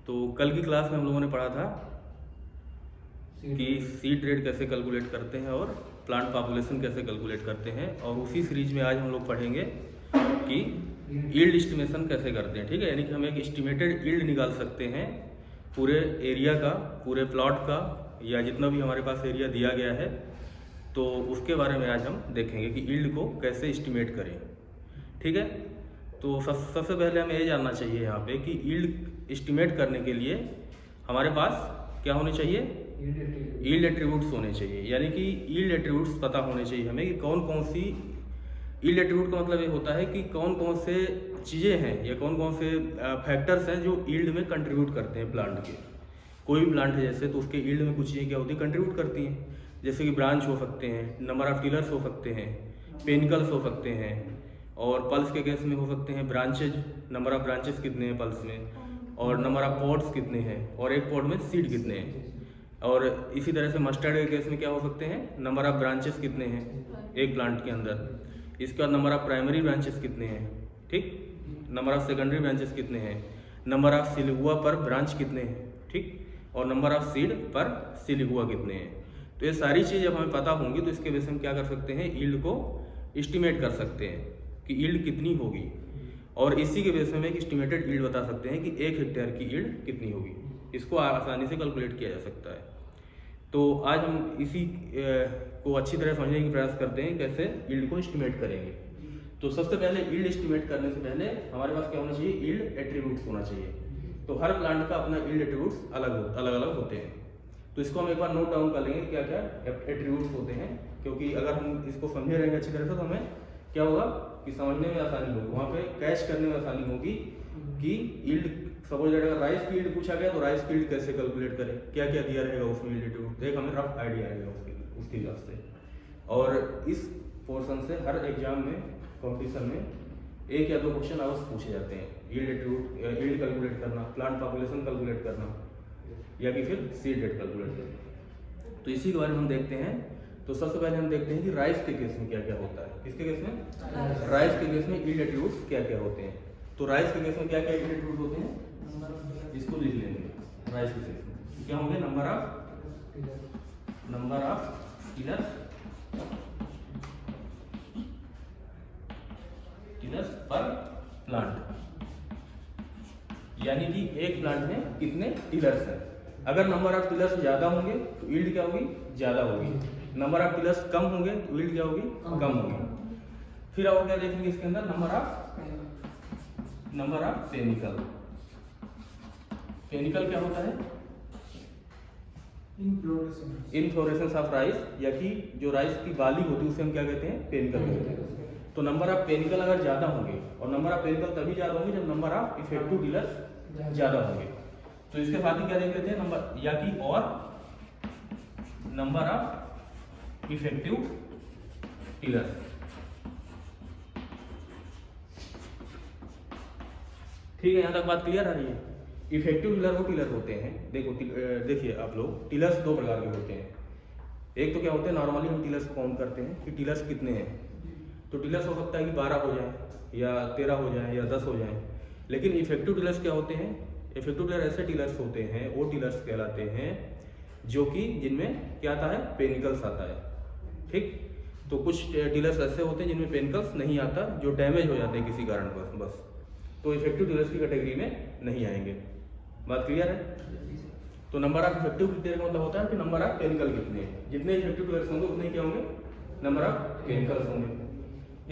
तो कल की क्लास में हम लोगों ने पढ़ा था कि सीड रेट कैसे कैलकुलेट करते हैं और प्लांट पॉपुलेशन कैसे कैलकुलेट करते हैं, और उसी सीरीज में आज हम लोग पढ़ेंगे कि यील्ड एस्टिमेशन कैसे करते हैं। ठीक है, यानी कि हम एक एस्टिमेटेड यील्ड निकाल सकते हैं पूरे एरिया का, पूरे प्लॉट का, या जितना भी हमारे पास एरिया दिया गया है, तो उसके बारे में आज हम देखेंगे कि यील्ड को कैसे एस्टिमेट करें। ठीक है, तो सबसे पहले हमें ये जानना चाहिए यहाँ पे कि यील्ड एस्टिमेट करने के लिए हमारे पास क्या होने चाहिए, यील्ड एट्रीब्यूट्स होने चाहिए। यानी कि यील्ड एट्रीब्यूट्स पता होने चाहिए हमें कि कौन कौन सी, यील्ड एट्रीब्यूट का मतलब ये होता है कि कौन कौन से चीज़ें हैं या कौन कौन से फैक्टर्स हैं जो यील्ड में कंट्रीब्यूट करते हैं प्लांट के। कोई भी प्लांट है जैसे, तो उसके यील्ड में कुछ चीज़ें क्या होती है, कंट्रीब्यूट करती हैं। जैसे कि ब्रांच हो सकते हैं, नंबर ऑफ टिलर्स हो सकते हैं, पेनिकल्स हो सकते हैं, और पल्स के केस में हो सकते हैं ब्रांचेज, नंबर ऑफ ब्रांचेस कितने हैं पल्स में, और नंबर ऑफ पॉड्स कितने हैं, और एक पॉड में सीड कितने हैं। और इसी तरह से मस्टर्ड के केस में क्या हो सकते हैं, नंबर ऑफ ब्रांचेस कितने हैं एक प्लांट के अंदर। इसके बाद नंबर ऑफ प्राइमरी ब्रांचेस कितने हैं, ठीक, नंबर ऑफ सेकेंडरी ब्रांचेस कितने हैं, नंबर ऑफ सिलिगुआ पर ब्रांच कितने हैं, ठीक, और नंबर ऑफ सीड पर सिलिगुआ कितने हैं। तो ये सारी चीज़ जब हमें पता होंगी तो इसके बेस हम क्या कर सकते हैं, यील्ड को एस्टिमेट कर सकते हैं कि यील्ड कितनी होगी, और इसी के बेस में हम एक एस्टिमेटेड यील्ड बता सकते हैं कि 1 हेक्टेयर की यील्ड कितनी होगी। इसको आसानी से कैलकुलेट किया जा सकता है। तो आज हम इसी को अच्छी तरह समझने की प्रयास करते हैं कैसे यील्ड को एस्टिमेट करेंगे। तो सबसे पहले यील्ड एस्टिमेट करने से पहले हमारे पास क्या होना चाहिए, यील्ड एट्रीब्यूट्स होना चाहिए। तो हर प्लांट का अपना यील्ड एट्रीब्यूट्स अलग अलग होते हैं। तो इसको हम एक बार नोट डाउन कर लेंगे क्या क्या एट्रीब्यूट्स होते हैं, क्योंकि अगर हम इसको समझे रहेंगे अच्छी तरह से तो हमें क्या होगा कि समझने में आसानी होगी, वहाँ पे कैच करने में आसानी होगी कि यील्ड, सपोज अगर राइस की यील्ड पूछा गया तो राइस की यील्ड कैसे कैलकुलेट करें, क्या क्या दिया रहेगा उसमें यील्ड एट्रीब्यूट, एक हमें रफ आइडिया आएगा उसके हिसाब से। और इस पोर्शन से हर एग्जाम में, कॉम्पिटिशन में 1 या 2 क्वेश्चन अवश्य पूछे जाते हैं। यील्ड एट्रीब्यूट, यील्ड कैलकुलेट करना, प्लांट पॉपुलेशन कैलकुलेट करना, या कि फिर सीड रेट कैलकुलेट करना। तो इसी के बारे में हम देखते हैं। तो सबसे पहले हम देखते हैं कि राइस के केस में क्या क्या होता है। किसके केस में, राइस के केस में यील्ड एट्रीब्यूट्स क्या क्या होते हैं। तो राइस के केस में क्या क्या यील्ड एट्रीब्यूट होते हैं, इसको लिख लेंगे। राइस के केस में क्या होंगे, नंबर ऑफ टिलर्स पर प्लांट, यानी कि एक प्लांट में कितने टिलर्स हैं। अगर नंबर ऑफ टिलर्स ज्यादा होंगे तो यील्ड क्या होगी, ज्यादा होगी। नंबर ऑफ टिलर्स कम होंगे तो यील्ड क्या होगी, कम होगी। फिर और क्या देखेंगे इसके अंदर, नंबर ऑफ पेनिकल। पेनिकल क्या होता है, इनफ्लोरेसेंस ऑफ राइस, या कि जो राइस की बाली होती है उसे हम क्या कहते हैं, पेनिकल कहते हैं। तो नंबर ऑफ पेनिकल अगर ज्यादा होंगे, और नंबर ऑफ पेनिकल तभी ज्यादा होंगे जब नंबर ऑफ इफेक्टिव टिलर्स ज्यादा होंगे। तो इसके साथ ही क्या देख लेते हैं, नंबर, या कि और नंबर ऑफ इफेक्टिव टिलर्स। ठीक है, यहाँ तक बात क्लियर आ रही है। इफेक्टिव टिलर वो टिलर होते हैं, देखिए आप लोग, टिलर्स 2 प्रकार के होते हैं। एक तो क्या होते हैं, नॉर्मली हम टिलर्स काउंट करते हैं कि टिलर्स कितने हैं। तो टिलर्स हो सकता है कि 12 हो जाए, या 13 हो जाए, या 10 हो जाए। लेकिन इफेक्टिव टिलर्स क्या होते हैं, इफेक्टिव टिलर ऐसे टिलर्स होते हैं, वो टिलर्स कहलाते हैं जो कि जिनमें क्या आता है, पेनिकल्स आता है। ठीक, तो कुछ टिलर्स ऐसे होते हैं जिनमें पेनिकल्स नहीं आता, जो डैमेज हो जाते हैं किसी कारण बस, तो इफेक्टिव टिलर्स की कैटेगरी में नहीं आएंगे। बात क्लियर है। तो नंबर ऑफ इफेक्टिव टिलर का मतलब होता है कि नंबर ऑफ पेनिकल कितने हैं, जितने इफेक्टिव टिलर्स होंगे उतने क्या होंगे, नंबर ऑफ पेनिकल्स होंगे।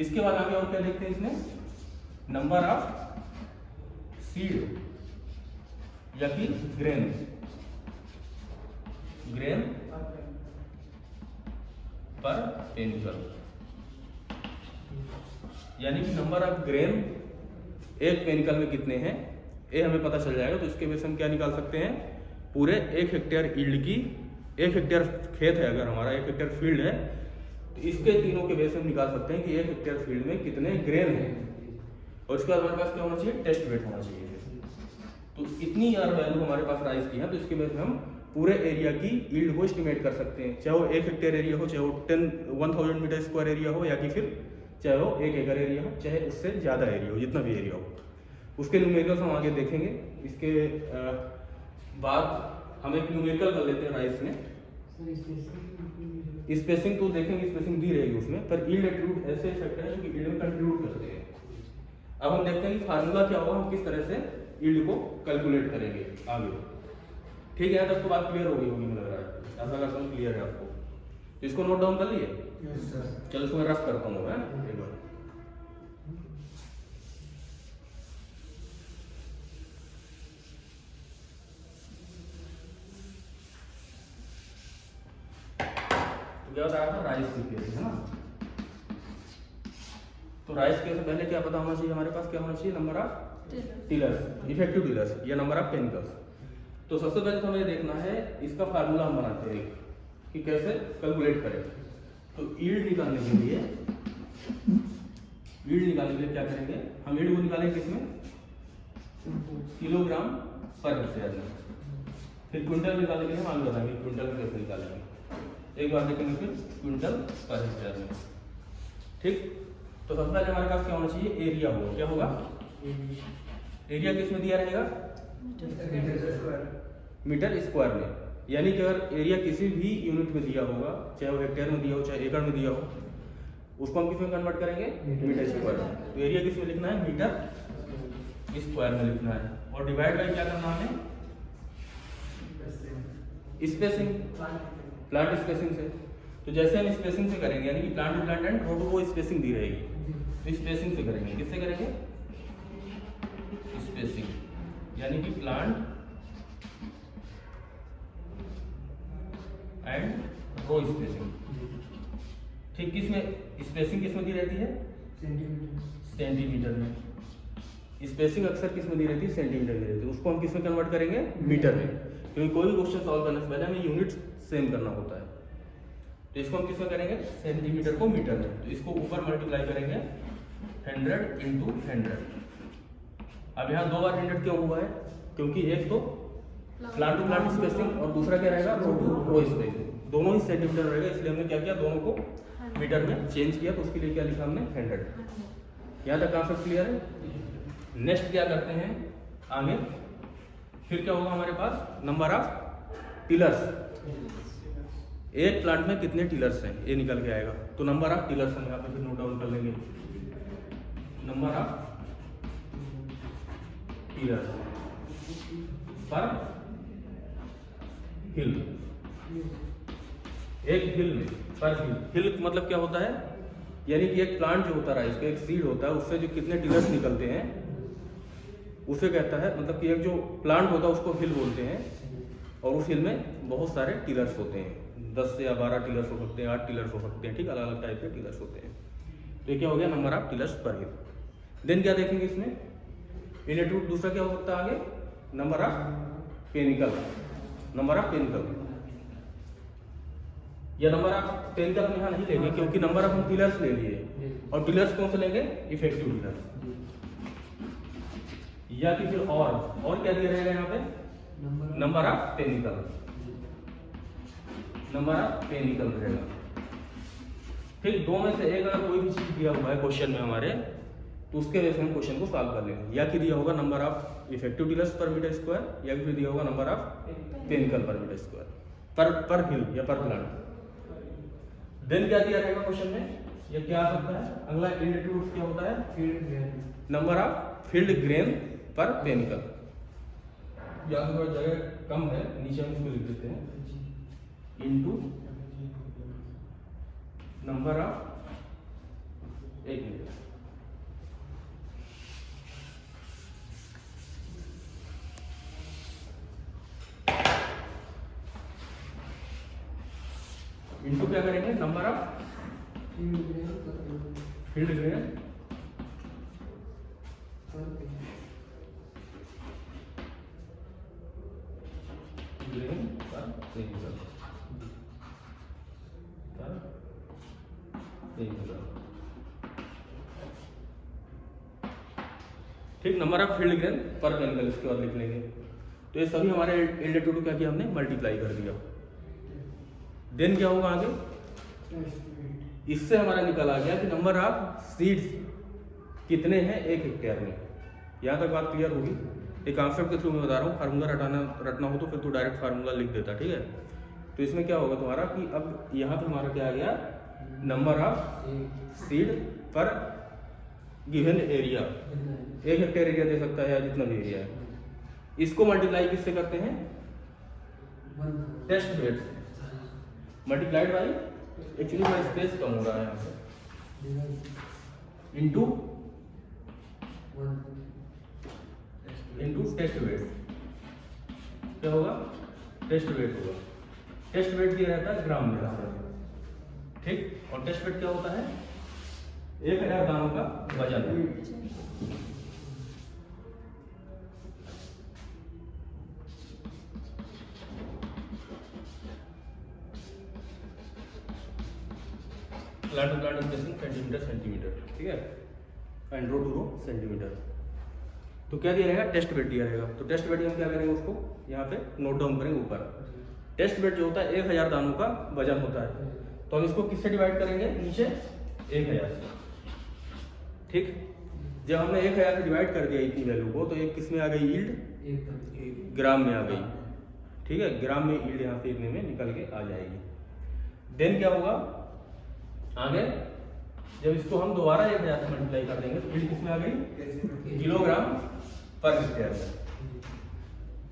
इसके बाद आगे और क्या देखते हैं इसमें, नंबर ऑफ सीड, या कि ग्रेन पर पेनिकल, यानी कि नंबर ऑफ ग्रेन एक पेनिकल में कितने हैं ये हमें पता चल जाएगा। तो इसके बेस हम क्या निकाल सकते हैं, पूरे 1 हेक्टेयर यील्ड की, 1 हेक्टेयर खेत है अगर हमारा, 1 हेक्टेयर फील्ड है, तो इसके तीनों के बेस हम निकाल सकते हैं कि 1 हेक्टेयर फील्ड में कितने ग्रेन हैं। और इसके बाद हमारे पास क्या होना चाहिए, टेस्ट वेट होना चाहिए। तो इतनी यार वैल्यू हमारे पास राइस की है, तो इसके बेस में हम पूरे एरिया की यील्ड को एस्टिमेट कर सकते हैं, चाहे वो 1 हेक्टेयर एरिया हो, चाहे वो 1000 मीटर स्क्वायर एरिया हो, या कि फिर चाहे वो 1 एकड़ एरिया हो, चाहे उससे ज़्यादा एरिया हो, जितना भी एरिया हो, उसके न्यूमेरिकल्स हम आगे देखेंगे। इसके बाद हम एक न्यूमेरिकल कर लेते हैं राइस में। स्पेसिंग तो देखेंगे, स्पेसिंग दी रहेगी उसमें, पर यील्ड एट्रीब्यूट ऐसे फैक्टर हैं जो कि यील्ड में कंट्रीब्यूट करते हैं। अब हम देखते हैं कि फार्मूला क्या होगा, हम किस तरह से यील्ड को कैलकुलेट करेंगे आगे। ठीक है, तब तो बात क्लियर हो गई होगी, मुझे लग रहा है, ऐसा करता हूँ क्लियर है आपको। इसको नोट डाउन कर लिए? चलो इसको मैं रफ करता हूँ मैं एक बार। क्या बता रहा था, राइस की केस है ना। तो राइस केस से पहले क्या पता होना चाहिए हमारे पास, क्या होना चाहिए, number of tillers, effective tillers या नंबर ऑफ पेनिकल्स। तो सबसे पहले तो हमें देखना है, इसका फार्मूला हम बनाते हैं कि कैसे कैलकुलेट करें। तो यील्ड निकालने के लिए क्या करेंगे, हम यील्ड को निकालेंगे किसमें, किलोग्राम पर हेक्टेयर में। फिर क्विंटल निकालने के लिए हम आगे बताएंगे क्विंटल में कैसे निकालेंगे। एक बार देखेंगे फिर क्विंटल पर हेक्टेयर में। ठीक, तो सबसे पहले हमारे पास क्या होना चाहिए, एरिया होगा। क्या होगा, एरिया किस में दिया रहेगा, मीटर स्क्वायर में। यानी कि अगर एरिया किसी भी यूनिट में दिया होगा, चाहे वो हेक्टेयर में दिया हो, चाहे एकड़ में दिया हो, उसको हम किस में कन्वर्ट करेंगे, मीटर स्क्वायर में। तो एरिया किस में लिखना है, मीटर स्क्वायर में लिखना है। और डिवाइड बाई क्या करना है, स्पेसिंग, प्लांट स्पेसिंग से। तो जैसे हम स्पेसिंग से करेंगे, यानी कि plant to plant and row to row spacing दी रहेगी, तो स्पेसिंग से करेंगे। किससे करेंगे, स्पेसिंग, यानी कि प्लांट एंड रो स्पेसिंग। ठीक, किस में स्पेसिंग किस में दी रहती है, सेंटीमीटर में। स्पेसिंग अक्सर किस में दी रहती है, सेंटीमीटर में रहती है। उसको हम किस में कन्वर्ट करेंगे, मीटर में, क्योंकि कोई भी क्वेश्चन सॉल्व करने से पहले हमें यूनिट सेम करना होता है। तो इसको हम किस में करेंगे, सेंटीमीटर को मीटर में। तो इसको ऊपर मल्टीप्लाई करेंगे 100 इंटू 100। अब यहाँ 2 बार 100 क्यों हुआ है, क्योंकि एक तो प्लांट टू प्लांट स्पेसिंग और दूसरा क्या रहेगा, रो टू रो स्पेसिंग। दोनों ही सेंटीमीटर रहेगा, इसलिए हमने क्या किया, दोनों को मीटर में चेंज किया। तो उसके लिए क्या लिखा हमने, 100। यहाँ तक कॉन्सेप्ट क्लियर है। नेक्स्ट क्या करते हैं आगे, फिर क्या होगा हमारे पास, नंबर ऑफ टिलर्स। एक प्लांट में कितने टिलर्स हैं ये निकल के आएगा। तो नंबर ऑफ टिलर्स हम यहाँ पे फिर नोट डाउन कर लेंगे, नंबर ऑफ टिलर्स पर हिल। एक हिल में, पर हिल मतलब क्या होता है, यानी कि एक प्लांट जो होता है, इसका एक सीड होता है, उससे जो कितने टिलर्स निकलते हैं उसे कहता है, मतलब कि एक जो प्लांट होता है उसको हिल बोलते हैं। और उस हिल में बहुत सारे टिलर्स होते हैं, 10 से या 12 टिलर्स हो सकते हैं, 8 टिलर्स हो सकते हैं। ठीक, अलग अलग टाइप के टिलर्स होते हैं। तो ये क्या हो गया, नंबर ऑफ टिलर्स पर हिल। देन क्या देखेंगे इसमें, इलेक्ट्रूड दूसरा क्या हो सकता है आगे, number of panicle. Number of panicle या नंबर ऑफ पेनिकल हम यहाँ नहीं लेंगे, क्योंकि नंबर ऑफ हम टिलर्स ले लिए। और टिलर्स कौन से लेंगे, इफेक्टिव टिलर्स। या कि फिर और क्या दिया रहेगा यहाँ पे, number of panicle. Number of panicle रहेगा। फिर दो में से एक अगर कोई भी चीज दिया हुआ है क्वेश्चन में हमारे, तो उसके बेस में हम क्वेश्चन को सॉल्व कर लेंगे। या कि दिया होगा नंबर ऑफ इफेक्टिव टिलर्स पर मीटर स्क्वायर, या फिर दिया होगा नंबर ऑफ पेनिकल पर मीटर स्क्वायर, पर हिल या पर प्लांट। देन क्या दिया रहेगा क्वेश्चन में, या क्या आ सकता है, अगला इंडिकेटर क्या होता है, field grain, number of field grain per panicle. या तो थोड़ा जगह कम है, नीचे हम इसको लिख देते हैं, इनटू नंबर ऑफ, एक मिनट, इनटू क्या करेंगे, नंबर ऑफ फील्ड ग्रेन ठीक, number of field grain per panicle इसके बाद लिख लेंगे। तो ये सभी हमारे एल्टीट्यूड क्या किया हमने, मल्टीप्लाई कर दिया। देन क्या होगा आगे, इससे हमारा निकल आ गया कि नंबर ऑफ सीड्स कितने हैं 1 हेक्टेयर में। यहाँ तक बात क्लियर होगी। एक कॉन्सेप्ट के थ्रू मैं बता रहा हूँ, फार्मूला रटना हो तो फिर तो डायरेक्ट फार्मूला लिख देता, ठीक है। तो इसमें क्या होगा तुम्हारा कि अब यहाँ पे हमारा क्या आ गया, number of seed per given area, 1 hectare area दे सकता है या जितना भी एरिया है, इसको मल्टीप्लाई किससे करते हैं, टेस्ट बेड से, मल्टीप्लाइड बाई, एक्चुअली मेरा स्पेस कम हो रहा है यहाँ पे, इंटू टेस्ट वेट। क्या होगा, टेस्ट वेट होगा। टेस्ट वेट दिया रहता है ग्राम में, ठीक। और टेस्ट वेट क्या होता है, 1000 दानों का वजन है। Plant to plant spacing centimetre, ठीक है, and row to row centimetre. तो क्या दिया रहेगा, टेस्ट वेट दिया रहेगा। तो टेस्ट वेट हम क्या करेंगे, उसको यहाँ पे नोट डाउन करेंगे ऊपर। टेस्ट वेट जो होता है 1000 दानों का वजन होता है, तो हम इसको किससे डिवाइड करेंगे, नीचे 1000 से, ठीक। जब हमने 1000 से डिवाइड कर दिया इतनी वैल्यू को, तो एक किस में आ गई, यील्ड ग्राम में आ गई, ठीक है। ग्राम में यील्ड यहाँ से इतने में निकल के आ जाएगी। देन क्या होगा आगे, जब इसको हम दोबारा 1000 से मल्टीप्लाई कर देंगे तो यील्ड किस में आ गई, किलोग्राम पर हेक्टेयर में।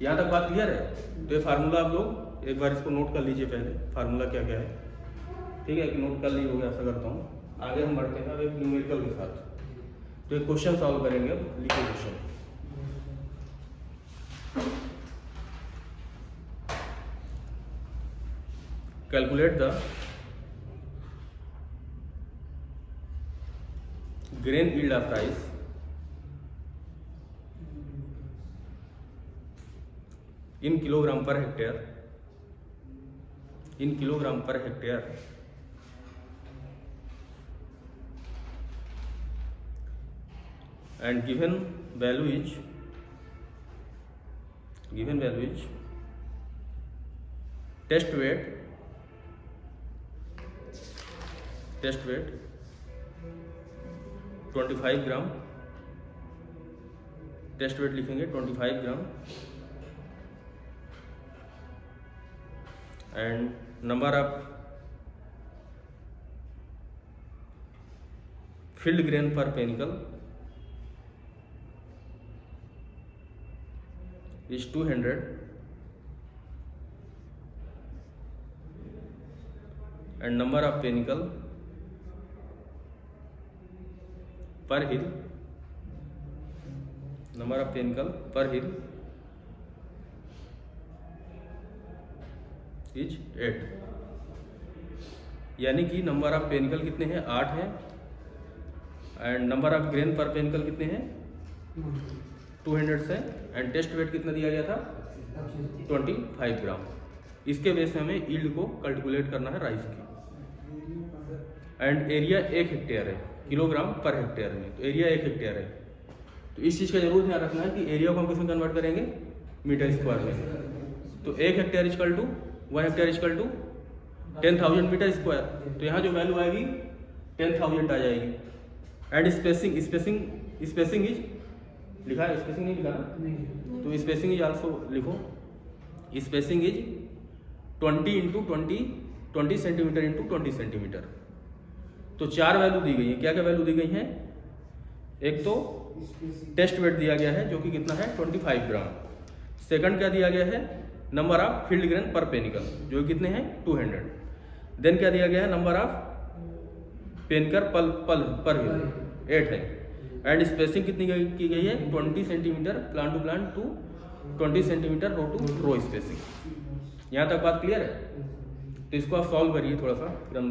यहाँ तक बात क्लियर है। तो ये फार्मूला आप लोग एक बार इसको नोट कर लीजिए पहले, फार्मूला क्या क्या है, ठीक है, कि नोट कर लीजिए, ऐसा करता हूँ। आगे हम बढ़ते हैं अब एक न्यूमेरिकल के साथ। तो एक क्वेश्चन सॉल्व करेंगे, अब लिखिए question. Calculate the grain yield of rice in kilogram per hectare, and given value is test weight 25 gram, test weight लिखेंगे 25 gram, and number of field grain per panicle is 200, and number of panicle per hill is 8। यानी कि number of panicle कितने हैं, 8 हैं, and number of grain per panicle कितने हैं, 200 से, and test wait कितना दिया गया था, 25 ग्राम। इसके बेस में हमें यील्ड को कैलकुलेट करना है राइस की, एंड एरिया 1 हेक्टेयर है, किलोग्राम पर हेक्टेयर में, तो एरिया 1 हेक्टेयर है। तो इस चीज़ का जरूर ध्यान रखना है कि एरिया को हम किसमें कन्वर्ट करेंगे, मीटर स्क्वायर में। तो 1 hectare equal to 1 hectare equal to 10,000 metre square. तो यहाँ जो वैल्यू आएगी 10,000 आ जाएगी। एंड स्पेसिंग इज लिखा है, स्पेसिंग नहीं लिखा ना, तो स्पेसिंग इज आल्सो लिखो, spacing is 20 centimetre into 20 centimetre. तो 4 वैल्यू दी गई है। क्या क्या वैल्यू दी गई हैं, एक तो टेस्ट वेट दिया गया है जो कि कितना है 25 ग्राम। सेकंड क्या दिया गया है, number of field grain per panicle जो कितने हैं 200। देन क्या दिया गया है, नंबर ऑफ पेनिकल पर हिल 8 है, एंड स्पेसिंग कितनी की गई है 20 centimetre plant to plant to 20 centimetre row to row spacing. यहाँ तक बात क्लियर है। तो इसको आप सॉल्व करिए थोड़ा सा, फिर हम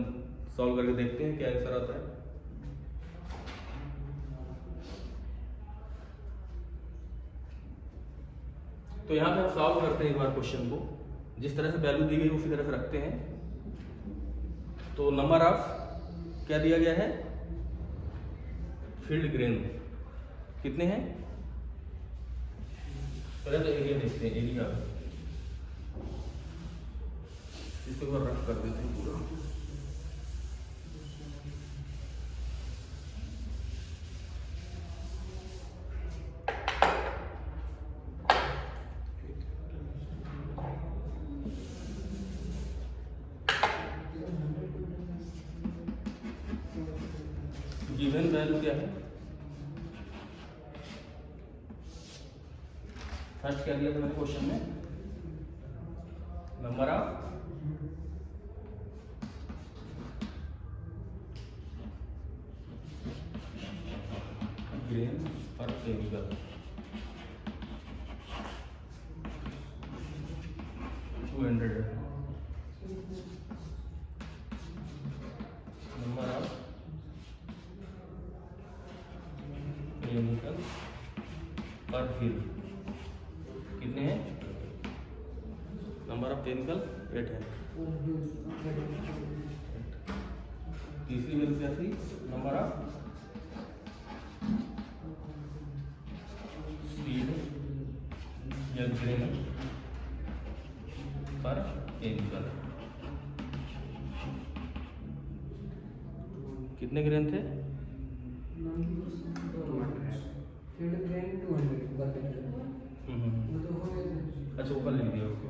सॉल्व करके देखते हैं क्या आंसर आता है। तो यहाँ पे हम सॉल्व करते हैं एक बार क्वेश्चन को, जिस तरह से वैल्यू दी गई उसी तरह से रखते हैं। तो नंबर ऑफ क्या दिया गया है, फील्ड ग्रेन कितने हैं, पहले तो एरिया देखते हैं, एरिया इसको एक बार रफ कर देते हैं पूरा। गिवन वैल्यू क्या है? फर्स्ट क्या दिया था मैंने क्वेश्चन में? Number of grain per chemical, 200 है। नंबर ऑफ केमिकल पर हिल कितने हैं? नंबर ऑफ केमिकल 8 है। तीसरी वैल्यू क्या थी? नंबर ऑफ सीड या ग्रेन पर केमिकल, कितने ग्रेन थे? अच्छा ऊपर लिख दिया उसको,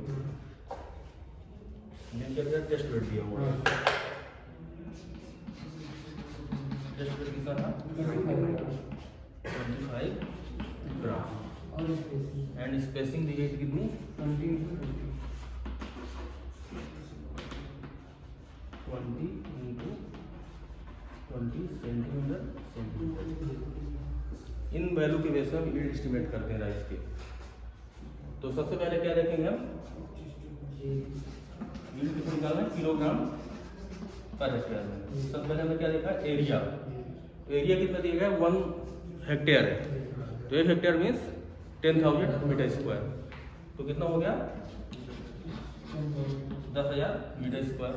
टेस्ट वेट दिया हुआ है। टेस्ट वेट कितना था? 25 ग्राम। एंड स्पेसिंग दी गई थी कितनी? 20 into 20 सेंटीमीटर। इन वैल्यू के बेस पर हम यील्ड एस्टिमेट करते हैं राइस के। तो सबसे पहले क्या देखेंगे हम? यील्ड कितना निकालना है? किलोग्राम पर हेक्टेयर में। सबसे पहले हमें क्या देखा? एरिया। एरिया कितना दिया गया? 1 हेक्टेयर है, तो 1 हेक्टेयर मीन्स 10,000 मीटर स्क्वायर। तो कितना हो गया? 10,000 metre square.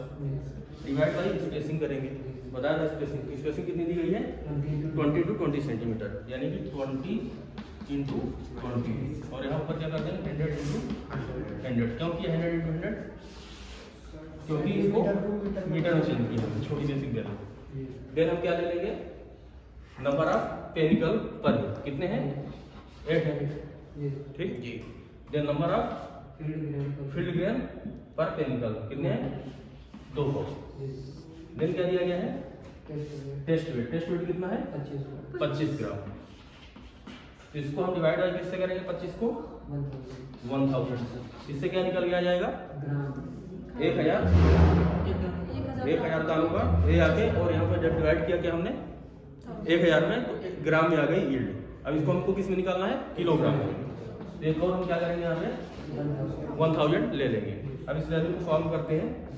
Divide by spacing करेंगे, बता रहे स्पेसिंग। स्पेसिंग कितनी दी गई है? 20 to 20 सेंटीमीटर, यानी कि 20 into 20। और यहाँ ऊपर क्या करते हैं? 100 into 100। क्यों किया 100 into 100? क्योंकि इसको मीटर में चेंज किया, छोटी बेसिक वैल्यू। देन हम क्या ले लेंगे? नंबर ऑफ केमिकल पर कितने हैं? 8 है, ठीक जी। Then number of field grain per chemical कितने हैं? 200। देन क्या दिया गया है? Test wait. टेस्ट वेट कितना है? 25 ग्राम। इसको हम डिवाइड बाई किससे करेंगे? 25 को 1000 से। इससे क्या निकल गया जाएगा? 1000 का होगा ये आके, और यहाँ पर जब डिवाइड किया क्या हमने 1000 में, तो ग्राम में आ गई यील्ड। अब इसको हमको किस में निकालना है? किलोग्राम में। एक और हम क्या करेंगे? यहाँ पे 1000 ले लेंगे। अब इस वैल्यू को सॉल्व करते हैं।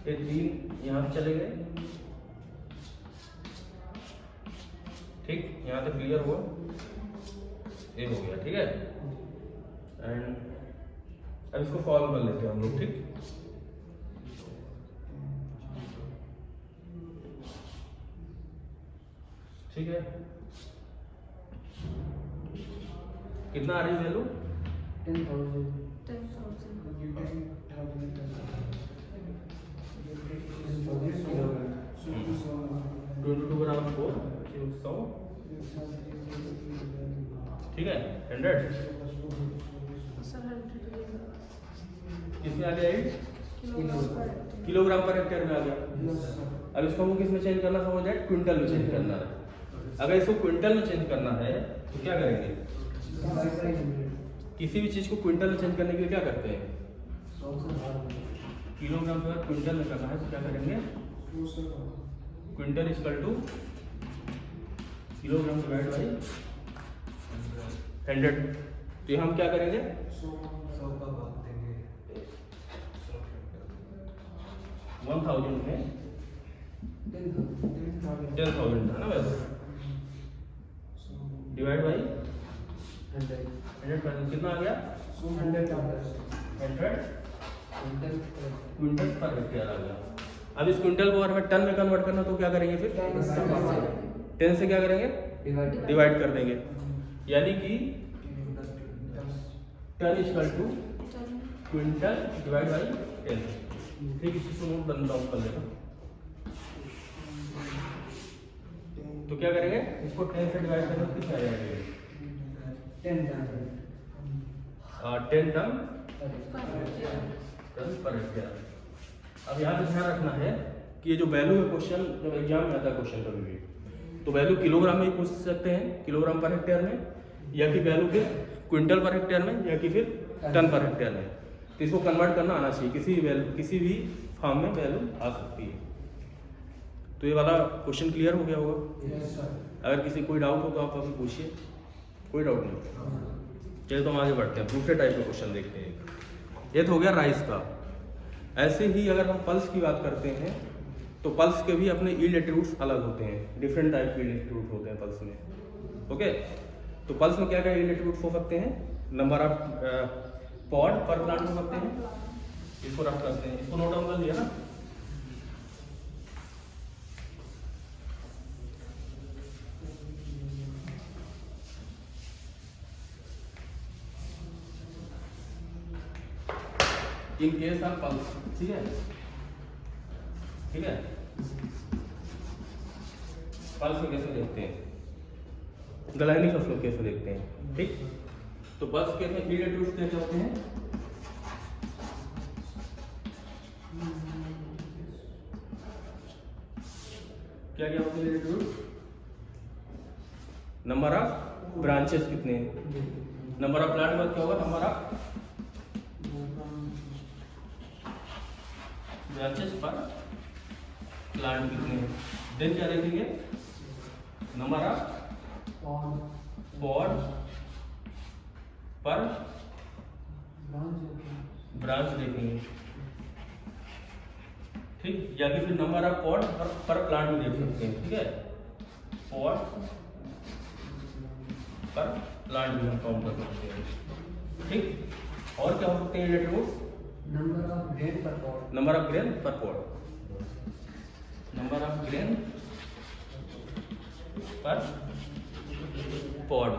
ये 3 यहाँ पे चले गए, ठीक। यहाँ तक क्लियर हुआ? ये हो गया, ठीक है। एंड अब इसको सॉल्व कर लेते हैं हम लोग, ठीक। ठीक है, कितना आ रही वैल्यू? 10,000। 22 ग्राम 4, 100, ठीक है। 100 किसमें आ गया? किलोग्राम पर हेक्टेयर में आ गया। अब इसको हमको किस में चेंज करना? समझ जाए, क्विंटल में चेंज करना है। अगर इसको क्विंटल में चेंज करना है तो क्या करेंगे? किसी भी चीज को क्विंटल में चेंज करने के लिए क्या करते हैं? किलोग्राम पर क्विंटल में करना है तो क्या करेंगे? Quintal equal to kilogram divide by 100। तो हम क्या करेंगे? 1000 में 10,000 था ना वैसे, डिवाइड बाई 100 कितना आ गया? 100 क्विंटल पर हेक्टेयर आ गया। अब इस क्विंटल को अगर हमें टन में कन्वर्ट करना तो क्या करेंगे? फिर 10 से क्या करेंगे? डिवाइड कर देंगे, यानी कि ton equal to quintal divide by 10। ठीक, इसी को नोट डाउन कर लेना। तो क्या करेंगे? इसको 10 से डिवाइड करेंगे, कितना आ जाएगा? 10 टन पर हेक्टेयर। अब यहाँ पे ध्यान रखना है कि ये जो वैल्यू है, क्वेश्चन जब एग्जाम में आता है क्वेश्चन कभी भी, तो वैल्यू किलोग्राम में ही पूछ सकते हैं, किलोग्राम पर हेक्टेयर में, या कि वैल्यू फिर क्विंटल पर हेक्टेयर में, या कि फिर टन पर हेक्टेयर में। तो इसको कन्वर्ट करना आना चाहिए, किसी भी फॉर्म में वैल्यू आ सकती है। तो ये वाला क्वेश्चन क्लियर हो गया होगा। अगर किसी कोई डाउट हो तो आप अभी पूछिए, कोई डाउट नहीं। चलिए तो हम आगे बढ़ते हैं, दूसरे टाइप का क्वेश्चन देखते हैं। ये तो हो गया राइस का। ऐसे ही अगर हम पल्स की बात करते हैं तो पल्स के भी अपने यील्ड एट्रीब्यूट्स अलग होते हैं, डिफरेंट टाइप के यील्ड एट्रीब्यूट होते हैं पल्स में। ओके, तो पल्स में क्या क्या यील्ड एट्रीब्यूट्स हो सकते हैं? Number of pod per plant हो सकते हैं। इसको रफ करते हैं, इसको नोट डाउन कर लिया ना। इन केस ऑफ पल्स, ठीक है, ठीक है। पल्स को कैसे देखते हैं, दलहनी फसलों कैसे देखते हैं, ठीक। तो पल्स के में यील्ड एट्रीब्यूट्स क्या क्या होते हैं? क्या क्या होते हैं yield attributes? Number of branches कितने हैं, नंबर ऑफ प्लांट वर्क क्या होगा, नंबर ऑफ ब्रांचेस पर प्लांट कितने हैं। देन क्या देखेंगे, नंबर ऑफ पॉड पर ब्रांच देखेंगे, ठीक, या कि फिर number of pod per plant भी देख सकते हैं, ठीक है। पॉड पर प्लांट भी हम काउंट कर सकते हैं, ठीक। और क्या हो सकते हैं एट्रीब्यूट्स? नंबर ऑफ ग्रेन पर पॉड, नंबर ऑफ ग्रेन पर पॉड, नंबर ऑफ ग्रेन पर पॉड,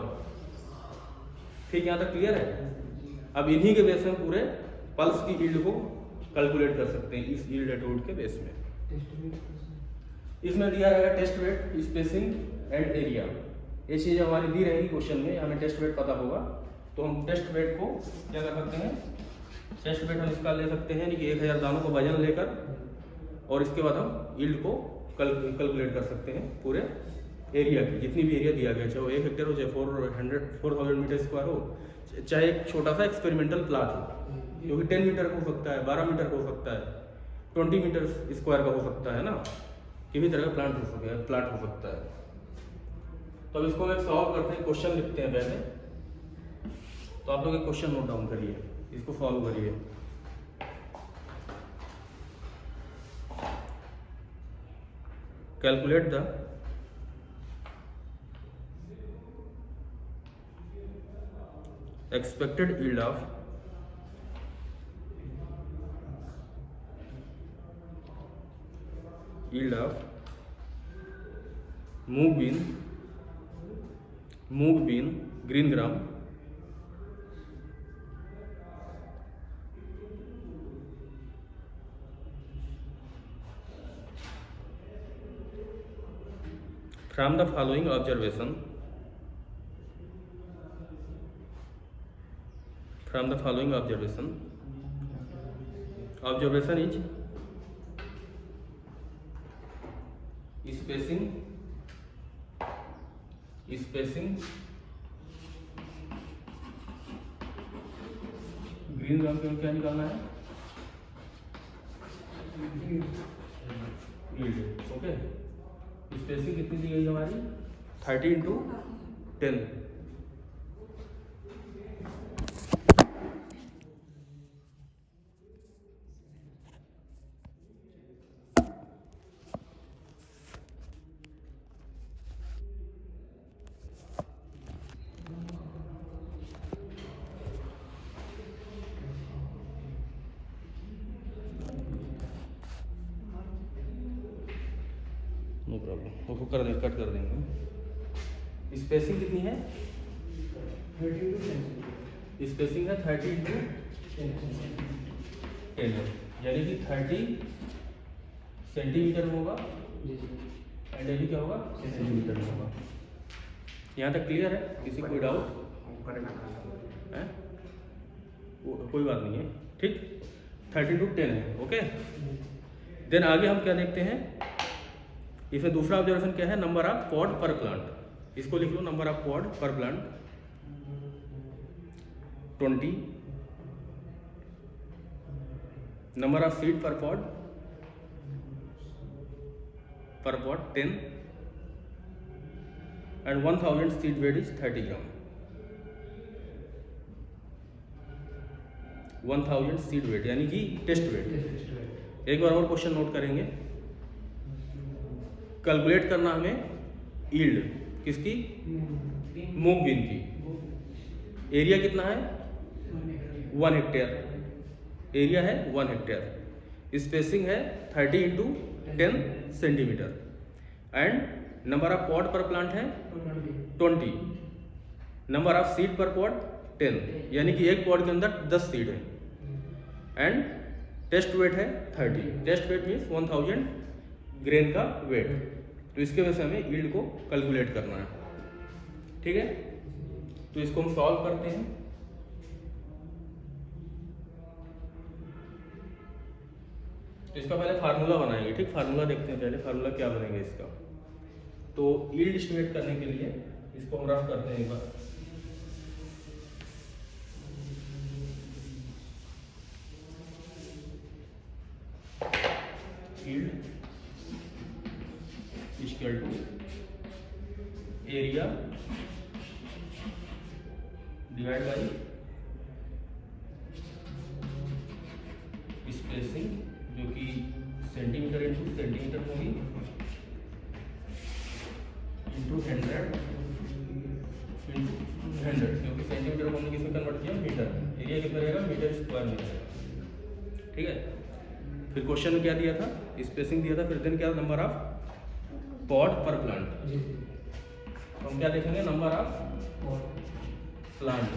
ठीक। यहाँ तक क्लियर है। अब इन्हीं के बेस में पूरे पल्स की यील्ड को कैलकुलेट कर सकते हैं, इस यील्ड एट्रीब्यूट के बेस में। इसमें दिया रहेगा test weight, spacing and area. ये चीज़ हमारी दी रहेगी क्वेश्चन में, हमें टेस्ट वेट पता होगा तो हम टेस्ट वेट को क्या कर सकते हैं, टेस्ट वेट हम इसका ले सकते हैं कि 1000 दानों को वजन लेकर, और इसके बाद हम यील्ड को कैलकुलेट कर सकते हैं पूरे एरिया की, जितनी भी एरिया दिया गया, चाहे वो 1 हेक्टेयर हो, चाहे 4000 मीटर स्क्वायर हो, चाहे एक छोटा सा एक्सपेरिमेंटल प्लाट हो, जो कि 10 मीटर का हो सकता है, 12 मीटर का हो सकता है, 20 मीटर स्क्वायर का हो सकता है ना, किसी तरह का प्लांट हो सकता है। तो अब इसको हम सॉल्व करते हैं, क्वेश्चन लिखते हैं पहले। तो आप लोग एक क्वेश्चन नोट डाउन करिए, इसको सॉल्व करिए। Calculate the expected yield of moong bean green gram from the following observation, observation is spacing green gram के क्या निकालना है, यील्ड। ओके, स्पेसिंग कितनी दी गई हमारी, 30/10। नो प्रॉब्लम, उसको कर देंगे, कट कर देंगे। स्पेसिंग कितनी है, 30 स्पेसिंग है 30/10, यानी कि 30 सेंटीमीटर में होगा, एंड ये क्या होगा, सेंटीमीटर में होगा। यहाँ तक क्लियर है, किसी कोई डाउट है? कोई बात नहीं है, ठीक। 30/10 है, ओके। देन आगे हम क्या देखते हैं, इसमें दूसरा ऑब्जर्वेशन क्या है, number of pod per plant. इसको लिख लो, number of pod per plant 20, number of seed per pod 10 and 1000 seed weight is 30 gram. 1000 seed weight यानी कि टेस्ट वेट। एक बार और क्वेश्चन नोट करेंगे, कैलकुलेट करना हमें यील्ड किसकी, मूंग बीन की। एरिया कितना है 1 हेक्टेयर, एरिया है 1 हेक्टेयर, स्पेसिंग है 30 into 10 centimetre and number of pot पर प्लांट है 20, नंबर ऑफ सीड पर पॉट 10 यानी कि एक पॉट के अंदर 10 सीड है एंड टेस्ट वेट है 30। टेस्ट वेट मीन्स 1000 ग्रेन का वेट। तो इसके वजह से हमें यील्ड को कैलकुलेट करना है, ठीक है। तो इसको हम सॉल्व करते हैं। तो इसका पहले फार्मूला बनाएंगे, ठीक। फार्मूला देखते हैं पहले, फार्मूला क्या बनेगा इसका। तो यील्ड एस्टिमेट करने के लिए इसको हम रफ करते हैं एक बार। Yield equal to area divide by spacing जो कि सेंटीमीटर इंटू सेंटीमीटर होगी इंटू 100 क्योंकि सेंटीमीटर को हमने किसमें कन्वर्ट किया, मीटर। एरिया कितना रहेगा, मीटर स्क्वायर में रहेगा, ठीक है। फिर क्वेश्चन में क्या दिया था, स्पेसिंग दिया था, फिर देन क्या, नंबर ऑफ पॉट पर प्लांट। हम क्या देखेंगे, number of plant,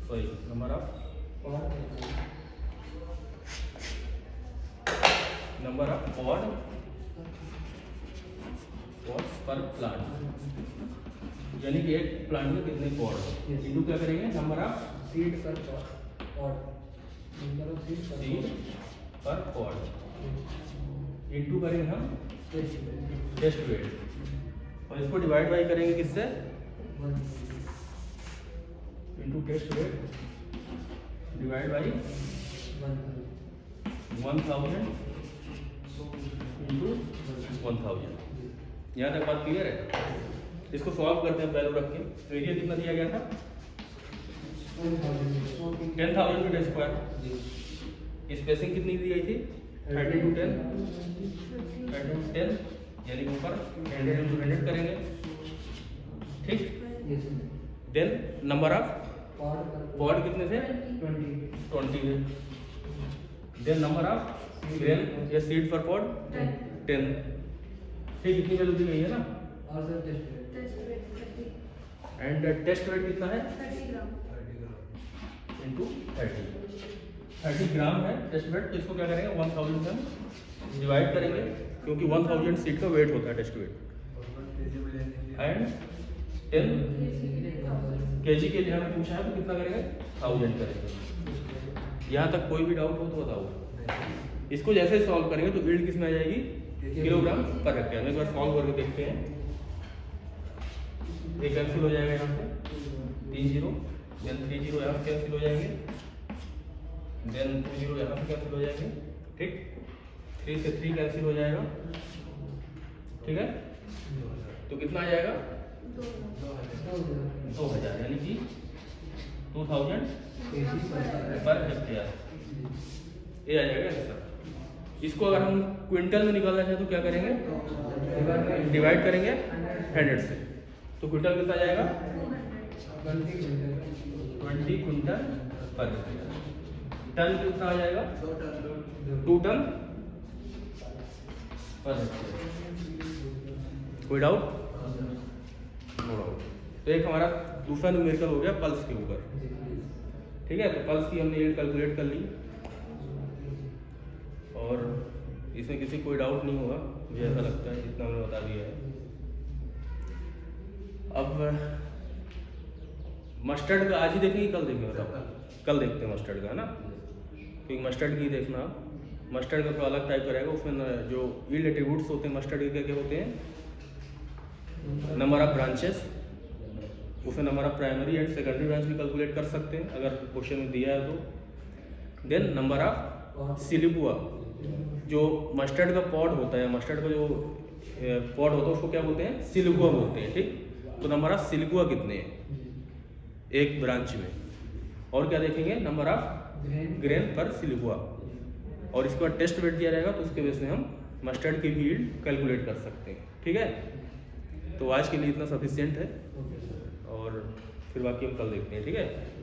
sorry number of pot पर प्लांट यानी कि एक प्लांट में कितने पॉट। इंटू क्या करेंगे, नंबर ऑफ सीड पर पॉट, नंबर ऑफ सीड पर पॉट इंटू करेंगे हम टेस्ट वेट और इसको डिवाइड बाई करेंगे किससे, into test weight divide by 1000 into 1000। यहाँ तक बात क्लियर है। इसको सॉल्व करते हैं वैल्यू रख के। तो एरिया कितना दिया गया था 10,000 मीटर स्क्वायर। स्पेसिंग कितनी दी गई थी 30 टू 10 यानी ऊपर 100 इंटू 100 करेंगे, ठीक। देन नंबर ऑफ पॉड कितने थे 20 थे। देन नंबर ऑफ ग्रेन या सीड पर पॉड 10, ठीक। इतनी वैल्यू दी गई है ना। एंड टेस्ट वेट कितना है 30 ग्राम इंटू 30 ग्राम है टेस्ट वेट। तो इसको क्या करेंगे 1000 से हम डिवाइड करेंगे क्योंकि 1000 सीड का वेट होता है टेस्ट वेट। एंड 10 केजी के लिए हमें पूछा है तो कितना करेंगे 1000 करेंगे। यहाँ तक कोई भी डाउट हो तो बताओ। इसको जैसे सॉल्व करेंगे तो यील्ड किस में आ जाएगी किलोग्राम पर हेक्टेयर। एक बार सॉल्व करके देखते हैं। एक कैंसिल हो जाएगा यहाँ से 3 0, देन 3 0 यहाँ से कैंसिल हो जाएंगे, देन 2 0 यहाँ से कैंसिल हो जाएंगे, ठीक। 3 से 3 कैंसिल हो जाएगा, ठीक है। तो कितना आ जाएगा 2000 यानी कि 2000 पर हेक्टेयर। ये आ जाएगा आंसर। इसको अगर हम क्विंटल में निकालना चाहें तो क्या करेंगे डिवाइड करेंगे 100 से। तो क्विंटल कितना आ जाएगा 20 क्विंटल पर हेक्टेयर। टन कितना आ जाएगा 2 टन पर हेक्टेयर। कोई डाउट, नो डाउट। तो एक हमारा दूसरा न्यूमेरिकल हो गया पल्स के ऊपर, ठीक है। तो पल्स की हमने यील्ड कैलकुलेट कर ली और इसमें किसी कोई डाउट नहीं होगा, मुझे ऐसा लगता है, जितना हमने बता दिया है। अब मस्टर्ड का आज ही देखेंगे कल देखेंगे, बताओ। कल देखते हैं मस्टर्ड का, है ना। क्योंकि मस्टर्ड की देखना मस्टर्ड का थोड़ा अलग टाइप का रहेगा। उसमें जो यील्ड एट्रीब्यूट्स होते हैं मस्टर्ड के क्या क्या होते हैं, नंबर ऑफ ब्रांचेस, उसमें number of primary and secondary branch भी कैलकुलेट कर सकते हैं अगर क्वेश्चन में दिया है तो। देन नंबर ऑफ सिलिबुआ, जो मस्टर्ड का पॉड होता है, मस्टर्ड का जो पॉड होता है उसको क्या बोलते हैं, सिलिबुआ बोलते हैं, ठीक। तो नंबर ऑफ सिलिबुआ कितने हैं एक ब्रांच में। और क्या देखेंगे, नंबर ऑफ ग्रेन पर सिलिबुआ। और इसके बाद टेस्ट वेट दिया रहेगा तो उसके बेस में हम मस्टर्ड की भी यील्ड कैलकुलेट कर सकते हैं, ठीक है। तो आज के लिए इतना सफिशिएंट है और फिर बाकी हम कल देखते हैं, ठीक है।